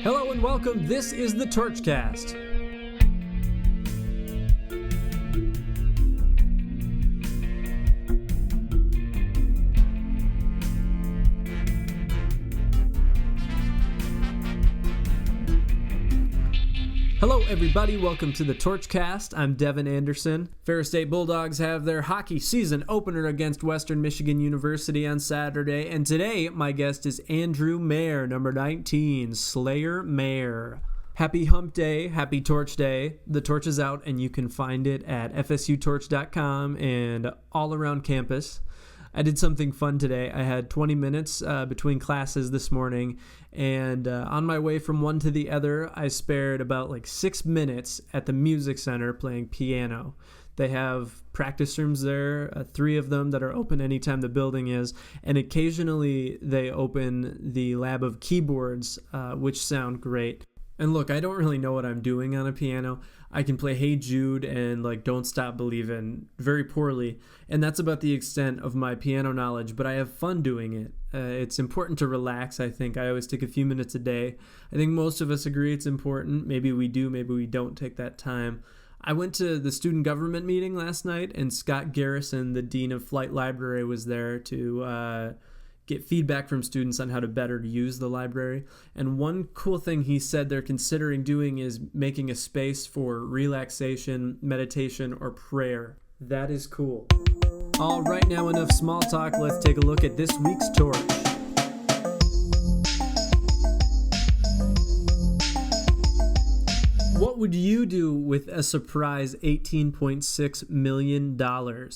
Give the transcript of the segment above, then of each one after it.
Hello and welcome. This is the TORCHCAST. Hello everybody, welcome to the TORCHCAST. I'm Devin Anderson. Ferris State Bulldogs have their hockey season opener against Western Michigan University on Saturday, and today my guest is Andrew Mayer, number 19, Slayer Mayer. Happy Hump Day, happy Torch Day. The torch is out and you can find it at fsutorch.com and all around campus. I did something fun today. I had 20 minutes between classes this morning, and on my way from one to the other, I spared about 6 minutes at the music center playing piano. They have practice rooms there, 3 of them that are open anytime the building is, and occasionally they open the lab of keyboards, which sound great. And look, I don't really know what I'm doing on a piano. I can play Hey Jude and Don't Stop Believin' very poorly, and that's about the extent of my piano knowledge, but I have fun doing it. It's important to relax, I think. I always take a few minutes a day. I think most of us agree it's important. Maybe we do, maybe we don't take that time. I went to the student government meeting last night, and Scott Garrison, the dean of Flight Library, was there to get feedback from students on how to better use the library. And one cool thing he said they're considering doing is making a space for relaxation, meditation, or prayer. That is cool. All right, now enough small talk. Let's take a look at this week's torch. What would you do with a surprise $18.6 million?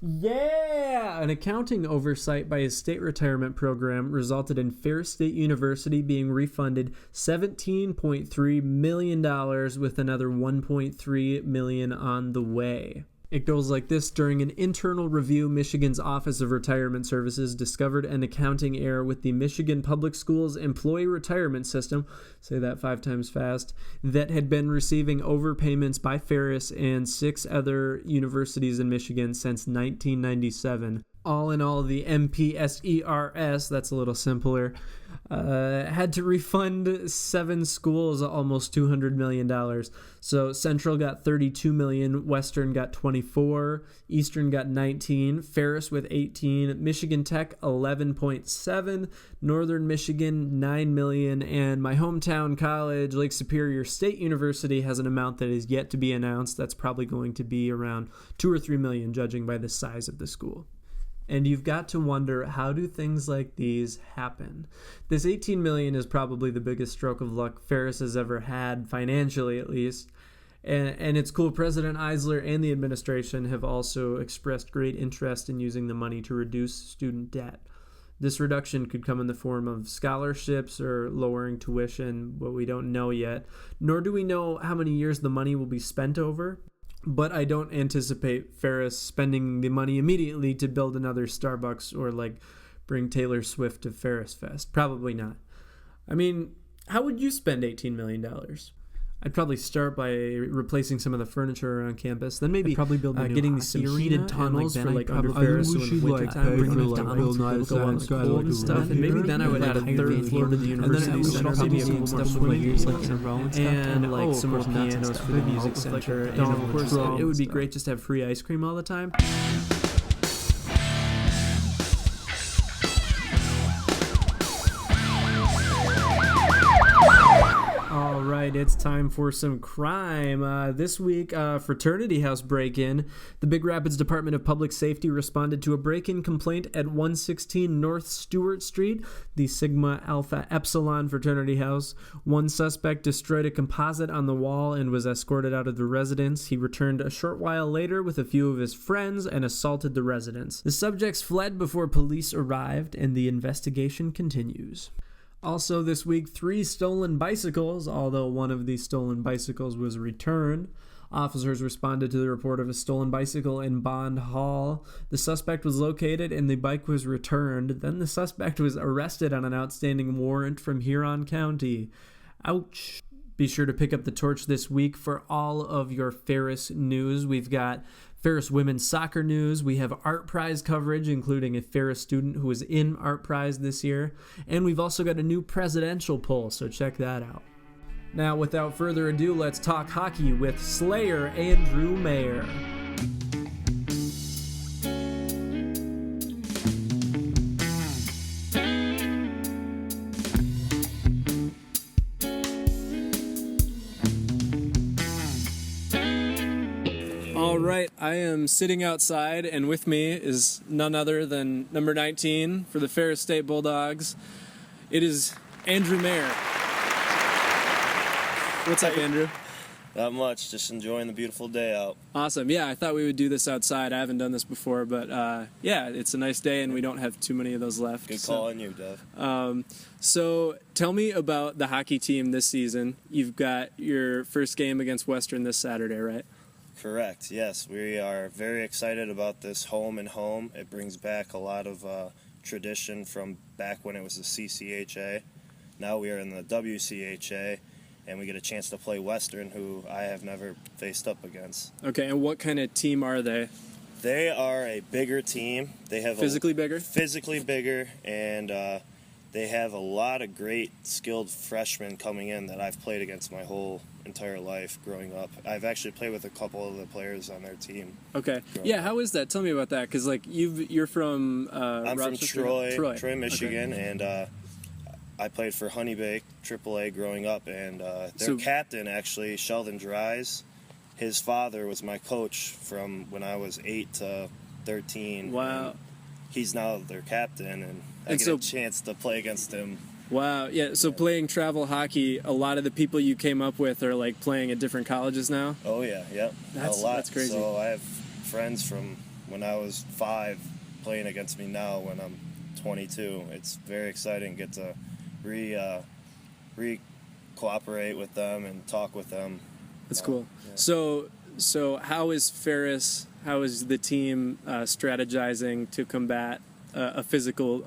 Yeah! An accounting oversight by his state retirement program resulted in Ferris State University being refunded $17.3 million with another $1.3 million on the way. It goes like this. During an internal review, Michigan's Office of Retirement Services discovered an accounting error with the Michigan Public Schools Employee Retirement System, say that 5 times fast, that had been receiving overpayments by Ferris and 6 other universities in Michigan since 1997. All in all, the MPSERS, that's a little simpler, had to refund 7 schools almost $200 million. So Central got $32 million, Western got $24, Eastern got $19, Ferris with $18, Michigan Tech $11.7, Northern Michigan $9 million, and my hometown college, Lake Superior State University, has an amount that is yet to be announced. That's probably going to be around $2 or $3 million, judging by the size of the school. And you've got to wonder, how do things like these happen? This $18 million is probably the biggest stroke of luck Ferris has ever had, financially at least. And it's cool. President Eisler and the administration have also expressed great interest in using the money to reduce student debt. This reduction could come in the form of scholarships or lowering tuition, but we don't know yet. Nor do we know how many years the money will be spent over. But I don't anticipate Ferris spending the money immediately to build another Starbucks or bring Taylor Swift to Ferris Fest. Probably not. I mean, how would you spend $18 million? I'd probably start by replacing some of the furniture around campus. Then maybe probably build getting some heated tunnels for under Ferris so in the wintertime. Bring McDonald's to go on the cold and stuff. And maybe then I would add a 3rd floor to the university center. Maybe a couple more swimming pools and some more pianos for the music center. And of course, it would be great just to have free ice cream all the time. It's time for some crime. This week, fraternity house break-in. The Big Rapids Department of Public Safety responded to a break-in complaint at 116 North Stewart Street, the Sigma Alpha Epsilon fraternity house. One suspect destroyed a composite on the wall and was escorted out of the residence. He returned a short while later with a few of his friends and assaulted the residents. The subjects fled before police arrived, and the investigation continues. Also this week, 3 stolen bicycles, although one of these stolen bicycles was returned. Officers responded to the report of a stolen bicycle in Bond Hall. The suspect was located and the bike was returned. Then the suspect was arrested on an outstanding warrant from Huron County. Ouch. Be sure to pick up the torch this week for all of your Ferris news. We've got Ferris women's soccer news. We have art prize coverage, including a Ferris student who was in art prize this year. And we've also got a new presidential poll, so check that out. Now, without further ado, let's talk hockey with Slayer Andrew Mayer. All right, I am sitting outside, and with me is none other than number 19 for the Ferris State Bulldogs. It is Andrew Mayer. What's up, Andrew? Not much, just enjoying the beautiful day out. Awesome. Yeah, I thought we would do this outside. I haven't done this before, but yeah, it's a nice day, and we don't have too many of those left. Good call on you, Dev. So tell me about the hockey team this season. You've got your first game against Western this Saturday, right? Correct, yes. We are very excited about this home and home. It brings back a lot of tradition from back when it was the CCHA. Now we are in the WCHA, and we get a chance to play Western, who I have never faced up against. Okay, and what kind of team are they? They are a bigger team. They have physically bigger? Physically bigger, and they have a lot of great, skilled freshmen coming in that I've played against my whole entire life growing up. I've actually played with a couple of the players on their team. Okay. Yeah, how is that? Tell me about that, because like you're from I'm Rochester? from Troy, Michigan, okay. And I played for Honeybake AAA growing up, and their captain, actually, Sheldon Dries, his father was my coach from when I was 8 to 13. Wow. He's now their captain, and I get a chance to play against him. Wow, yeah, so playing travel hockey, a lot of the people you came up with are like playing at different colleges now? Oh, yeah, yep. A lot. That's crazy. So I have friends from when I was 5 playing against me now when I'm 22. It's very exciting. Get to cooperate with them and talk with them. That's cool. Yeah. So how is the team strategizing to combat a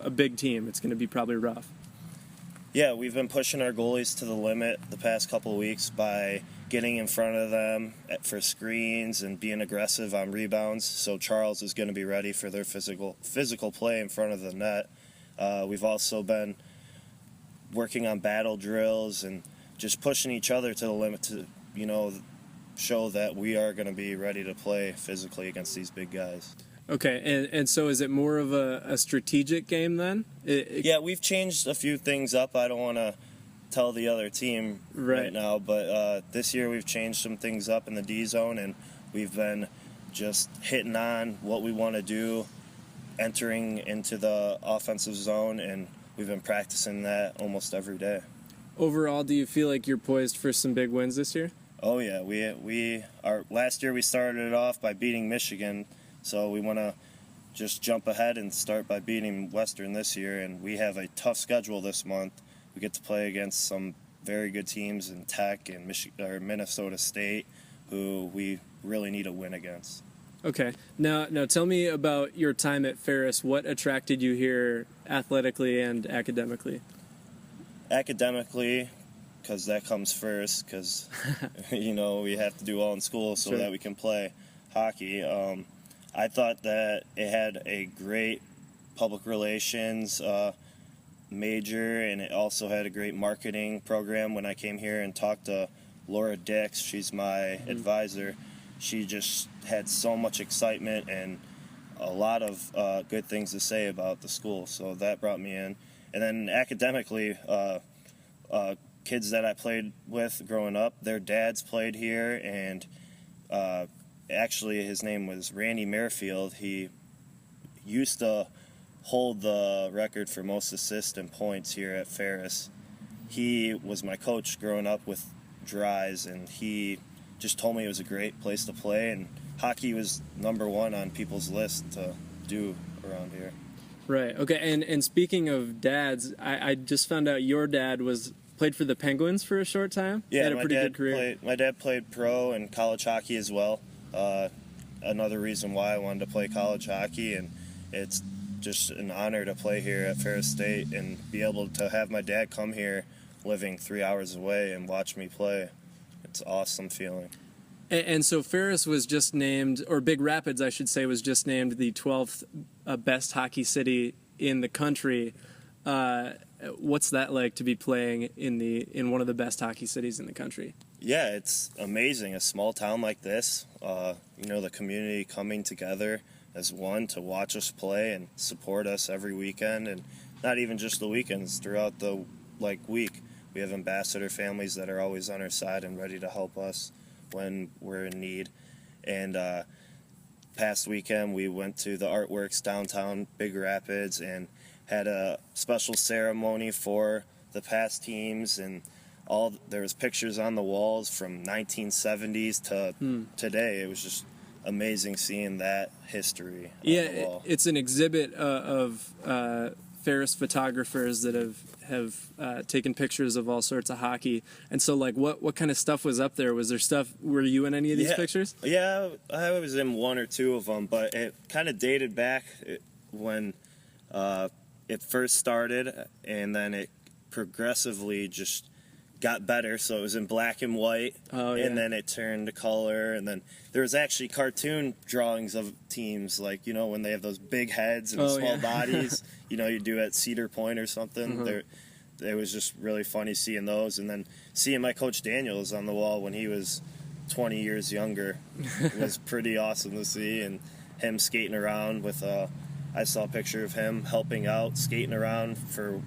big team? It's going to be probably rough. Yeah, we've been pushing our goalies to the limit the past couple of weeks by getting in front of them for screens and being aggressive on rebounds. So Charles is going to be ready for their physical play in front of the net. We've also been working on battle drills and just pushing each other to the limit to, show that we are going to be ready to play physically against these big guys. Okay, and so is it more of a strategic game then? Yeah, we've changed a few things up. I don't want to tell the other team right now, but this year we've changed some things up in the D zone, and we've been just hitting on what we want to do, entering into the offensive zone, and we've been practicing that almost every day. Overall, do you feel like you're poised for some big wins this year? Oh yeah, we are. Last year we started it off by beating Michigan, so we want to just jump ahead and start by beating Western this year. And we have a tough schedule this month. We get to play against some very good teams in Tech and Minnesota State, who we really need a win against. Okay. Now tell me about your time at Ferris. What attracted you here athletically and academically? Academically, because that comes first, because, we have to do well in school so that we can play hockey. I thought that it had a great public relations major, and it also had a great marketing program. When I came here and talked to Laura Dix, she's my advisor, she just had so much excitement and a lot of good things to say about the school, so that brought me in. And then academically, kids that I played with growing up, their dads played here, and actually his name was Randy Merrifield. He used to hold the record for most assists and points here at Ferris. He was my coach growing up with Dries, and he just told me it was a great place to play, and hockey was number one on people's list to do around here. Right. Okay. And speaking of dads, I just found out your dad played for the Penguins for a short time. Yeah, had a pretty good career. My dad played pro and college hockey as well. Another reason why I wanted to play college hockey, and it's just an honor to play here at Ferris State and be able to have my dad come here living 3 hours away and watch me play. It's an awesome feeling. And so Ferris was just named, or Big Rapids, I should say, was just named the 12th best hockey city in the country. What's that like to be playing in one of the best hockey cities in the country? Yeah, it's amazing. A small town like this, the community coming together as one to watch us play and support us every weekend, and not even just the weekends, throughout the week. We have ambassador families that are always on our side and ready to help us when we're in need. And past weekend we went to the Artworks downtown Big Rapids and had a special ceremony for the past teams, and there was pictures on the walls from 1970s to today. It was just amazing seeing that history on the wall. It's an exhibit of Ferris photographers that have taken pictures of all sorts of hockey. And so, what kind of stuff was up there? Was there stuff? Were you in any of these pictures? Yeah, I was in one or two of them, but it kind of dated back when it first started, and then it progressively just got better. So it was in black and white, and then it turned to color, and then there was actually cartoon drawings of teams, when they have those big heads and small bodies, you do at Cedar Point or something. It was just really funny seeing those, and then seeing my coach Daniels on the wall when he was 20 years younger was pretty awesome to see, and him skating around with I saw a picture of him helping out, skating around for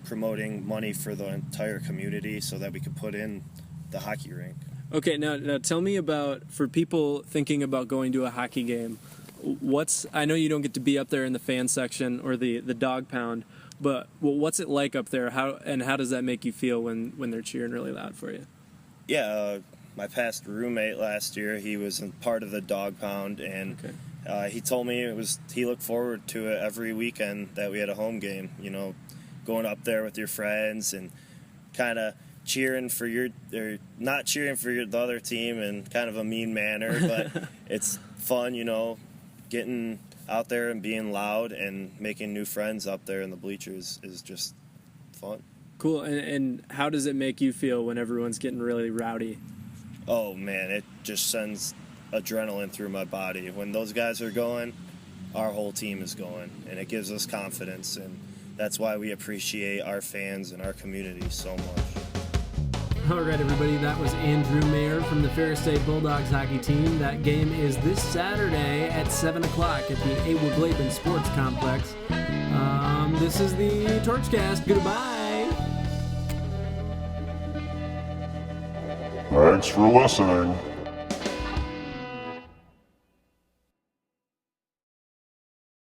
promoting money for the entire community so that we could put in the hockey rink. Okay, now tell me about, for people thinking about going to a hockey game, I know you don't get to be up there in the fan section or the dog pound, but what's it like up there? How does that make you feel when they're cheering really loud for you? Yeah, my past roommate last year, he was in part of the dog pound, and he told me he looked forward to it every weekend that we had a home game, going up there with your friends and kind of cheering for not cheering for the other team in kind of a mean manner, but it's fun, getting out there and being loud and making new friends up there in the bleachers is just fun. Cool. And how does it make you feel when everyone's getting really rowdy? Oh man, it just sends adrenaline through my body. When those guys are going, our whole team is going, and it gives us confidence, and that's why we appreciate our fans and our community so much. All right, everybody, that was Andrew Mayer from the Ferris State Bulldogs hockey team. That game is this Saturday at 7 o'clock at the Award-Glaben Sports Complex. This is the TORCHCAST. Goodbye. Thanks for listening.